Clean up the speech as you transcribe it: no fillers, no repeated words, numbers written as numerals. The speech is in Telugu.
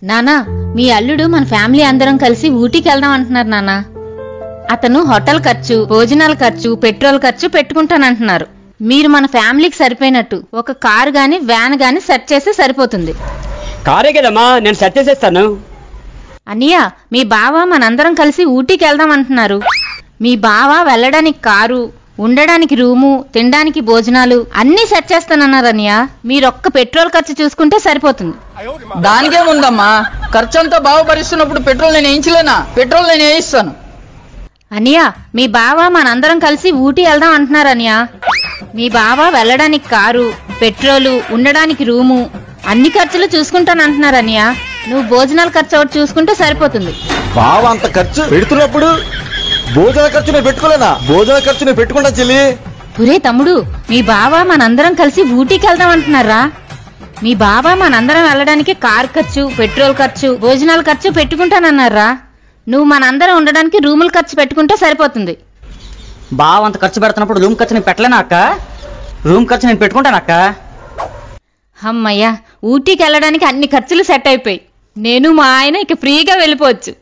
నానా, మీ అల్లుడు మన ఫ్యామిలీ అందరం కలిసి ఊటీకి వెళ్దాం అంటున్నారు నానా. అతను హోటల్ ఖర్చు, భోజనాల ఖర్చు, పెట్రోల్ ఖర్చు పెట్టుకుంటానంటున్నారు. మీరు మన ఫ్యామిలీకి సరిపోయినట్టు ఒక కారు గాని వ్యాన్ గాని సెట్ చేస్తే సరిపోతుంది. కారే కదమ్మా, నేను సెట్ చేసేస్తాను. అన్నయ్య, మీ బావ మనందరం కలిసి ఊటీకి వెళ్దాం అంటున్నారు. మీ బావ వెళ్ళడానికి కారు, ఉండడానికి రూము, తినడానికి భోజనాలు అన్నీ సెట్ చేస్తానన్నారు అన్నయ్య. మీరొక్క పెట్రోల్ ఖర్చు చూసుకుంటే సరిపోతుంది. దానికేముందమ్మా, ఖర్చు అంతా బావ భరిస్తున్నప్పుడు పెట్రోల్ నేను వేయించలేనా? పెట్రోల్ నేను వేయిస్తాను. అన్నయ్య, మీ బావ మనందరం కలిసి ఊటీ వెళ్దాం అంటున్నారు అన్నయ్య. మీ బావ వెళ్ళడానికి కారు, పెట్రోలు, ఉండడానికి రూము అన్ని ఖర్చులు చూసుకుంటానంటున్నారు అన్నయ్య. నువ్వు భోజనాల ఖర్చు ఒకటి చూసుకుంటే సరిపోతుంది. బావ అంత ఖర్చు పెడుతున్నప్పుడు భోజన ఖర్చు నేను పెట్టుకోలేనా? భోజన ఖర్చు నేను పెట్టుకుంటా చెల్లి. ఒరే తమ్ముడు, మీ బావ మనందరం కలిసి ఊటీకి వెళ్దాం అంటున్నారా? మీ బావ మనందరం వెళ్ళడానికి కార్ ఖర్చు, పెట్రోల్ ఖర్చు, భోజనాల ఖర్చు పెట్టుకుంటానన్నారా? నువ్వు మనందరం ఉండడానికి రూముల ఖర్చు పెట్టుకుంటే సరిపోతుంది. బావ అంత ఖర్చు పెడుతున్నప్పుడు రూమ్ ఖర్చు నేను పెట్టలేనా అక్క? రూమ్ ఖర్చు నేను పెట్టుకుంటానక్క. అమ్మయ్యా, ఊటీకి వెళ్ళడానికి అన్ని ఖర్చులు సెట్ అయిపోయి నేను మా ఆయన ఇక ఫ్రీగా వెళ్ళిపోవచ్చు.